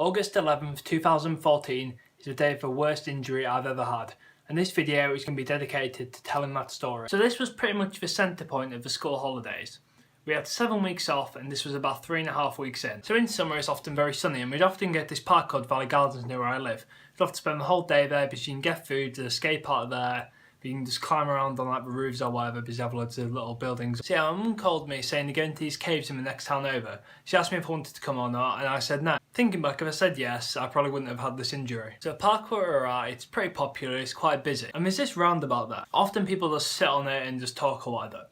August 11th, 2014 is the day of the worst injury I've ever had, and this video is going to be dedicated to telling that story. So this was pretty much the centre point of the school holidays. We had 7 weeks off and this was about 3.5 weeks in. So in summer it's often very sunny and we'd often get this park called Valley Gardens near where I live. We'd have to spend the whole day there because you can get food, there's a skate park there, you can just climb around on like the roofs or whatever because you have loads of little buildings. So yeah, my mum called me saying they're going to these caves in the next town over. She asked me if I wanted to come or not and I said no. Thinking back, if I said yes, I probably wouldn't have had this injury. So the park where we're at, it's pretty popular, it's quite busy. And there's this roundabout there. Often people just sit on it and just talk or whatever.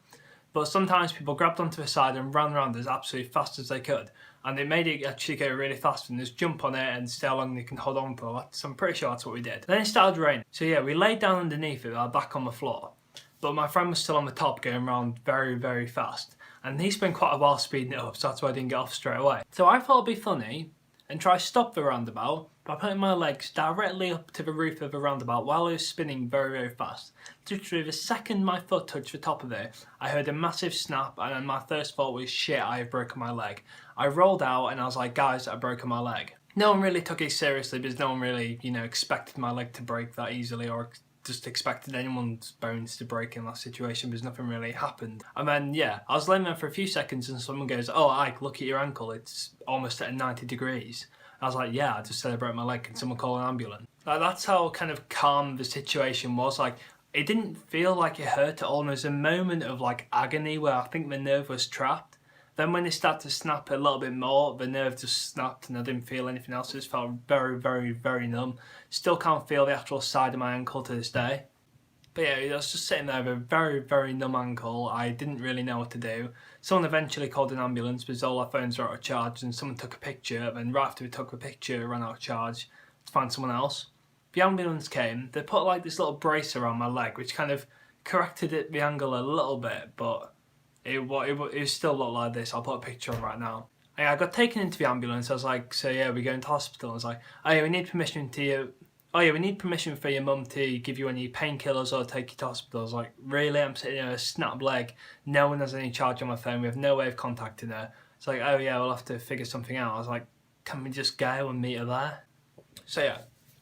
But sometimes people grabbed onto the side and ran around as absolutely fast as they could. And it made it actually go really fast and just jump on it and see how long they can hold on for. So I'm pretty sure that's what we did. Then it started raining. So yeah, we laid down underneath it with our back on the floor. But my friend was still on the top going around very, very fast. And he spent quite a while speeding it up, so that's why I didn't get off straight away. So I thought it'd be funny and try to stop the roundabout by putting my legs directly up to the roof of the roundabout while it was spinning very, very fast. Literally the second my foot touched the top of it, I heard a massive snap and then my first thought was, shit, I have broken my leg. I rolled out and I was like, guys, I've broken my leg. No one really took it seriously because no one really, expected my leg to break that easily or just expected anyone's bones to break in that situation because nothing really happened. And then, yeah, I was laying there for a few seconds and someone goes, oh, Ike, look at your ankle, it's almost at 90 degrees. I was like, yeah, I just said I broke my leg, can someone call an ambulance? Like, that's how kind of calm the situation was. Like, it didn't feel like it hurt at all. There was a moment of like agony where I think the nerve was trapped. Then when it started to snap a little bit more, the nerve just snapped and I didn't feel anything else. It just felt very, very, very numb. Still can't feel the actual side of my ankle to this day. But yeah, I was just sitting there with a very, very numb ankle. I didn't really know what to do. Someone eventually called an ambulance because all our phones were out of charge and someone took a picture, and right after we took the picture, it ran out of charge to find someone else. The ambulance came, they put like this little brace around my leg which kind of corrected the angle a little bit, but it still looked like this. I'll put a picture on right now. I got taken into the ambulance. I was like, so yeah, we're going to hospital. I was like, oh yeah, we need permission for your mum to give you any painkillers or take you to hospital. I was like, really? I'm sitting here with a snapped leg. No one has any charge on my phone. We have no way of contacting her. It's like, oh yeah, we'll have to figure something out. I was like, can we just go and meet her there? So yeah,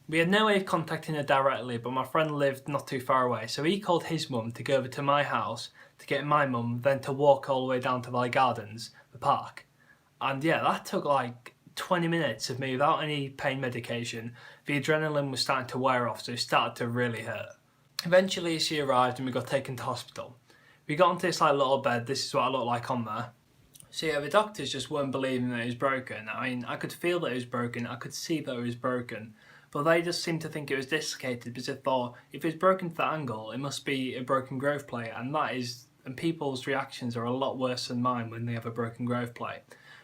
we had no way of contacting her directly, but my friend lived not too far away. So he called his mum to go over to my house to get my mum, then to walk all the way down to Valley Gardens, the park. And yeah, that took like 20 minutes of me without any pain medication. The adrenaline was starting to wear off, so it started to really hurt. Eventually she arrived and we got taken to hospital. We got onto this like little bed. This is what I look like on there. So yeah, the doctors just weren't believing that it was broken. I mean, I could feel that it was broken, I could see that it was broken, but they just seemed to think it was dislocated because they thought if it's broken to that angle, it must be a broken growth plate, and people's reactions are a lot worse than mine when they have a broken growth plate.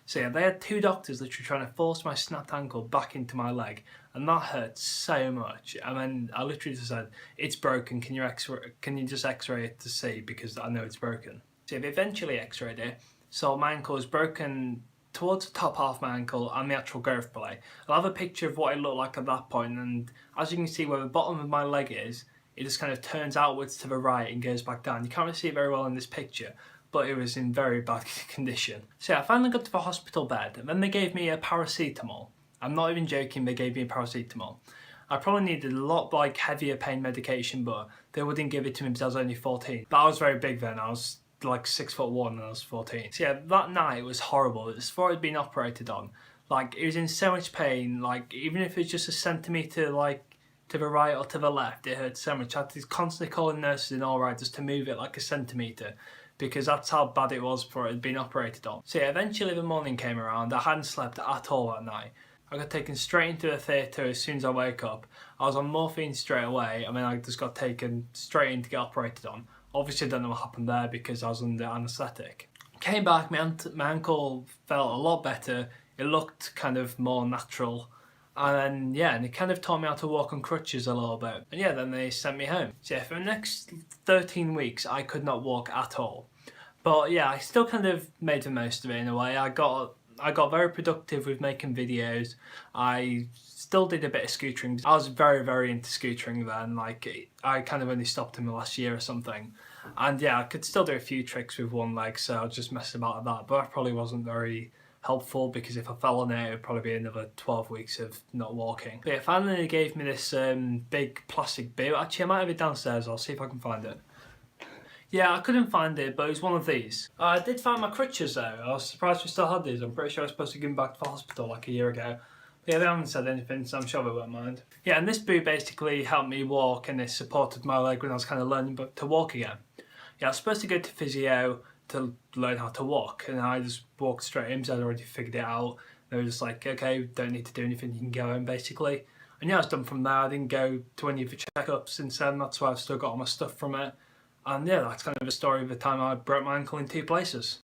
So yeah, they had two doctors literally trying to force my snapped ankle back into my leg, and that hurt so much. And then I literally just said, it's broken, can you just x-ray it to see, because I know it's broken. So they eventually x-rayed it, so my ankle was broken towards the top half of my ankle and the actual growth plate. I'll have a picture of what it looked like at that point, and as you can see where the bottom of my leg is, it just kind of turns outwards to the right and goes back down. You can't really see it very well in this picture, but it was in very bad condition. So yeah, I finally got to the hospital bed and then they gave me a paracetamol. I'm not even joking, they gave me a paracetamol. I probably needed a lot like heavier pain medication, but they wouldn't give it to me because I was only 14. But I was very big then, I was like 6'1" and I was 14. So yeah, that night was horrible. It was before I'd been operated on. Like, it was in so much pain, like even if it's just a centimetre like to the right or to the left, it hurt so much. I had to constantly call the nurses in all right just to move it like a centimetre, because that's how bad it was before it had been operated on. So yeah, eventually the morning came around. I hadn't slept at all that night. I got taken straight into the theatre as soon as I woke up. I was on morphine straight away, and then I just got taken straight in to get operated on. Obviously I don't know what happened there because I was under anaesthetic. Came back, my ankle felt a lot better. It looked kind of more natural. And then, yeah, and it kind of taught me how to walk on crutches a little bit. And yeah, then they sent me home. So yeah, for the next 13 weeks, I could not walk at all. But yeah, I still kind of made the most of it in a way. I got very productive with making videos. I still did a bit of scootering. I was very, very into scootering then. Like, I kind of only stopped in the last year or something. And yeah, I could still do a few tricks with one leg, so I was just messing about with that. But I probably wasn't very helpful, because if I fell on it, it would probably be another 12 weeks of not walking. But yeah, finally they gave me this big plastic boot. Actually, I might have it downstairs. I'll see if I can find it. Yeah, I couldn't find it, but it was one of these. I did find my crutches though. I was surprised we still had these. I'm pretty sure I was supposed to give them back to the hospital like a year ago. Yeah, they haven't said anything, so I'm sure they won't mind. Yeah, and this boot basically helped me walk, and it supported my leg when I was kind of learning to walk again. Yeah, I was supposed to go to physio to learn how to walk, and I just walked straight in because I'd already figured it out. They were just like, okay, don't need to do anything, you can go home basically. And yeah, I was done from there. I didn't go to any of the checkups since then. That's why I've still got all my stuff from it. And yeah, that's kind of a story of the time I broke my ankle in 2 places.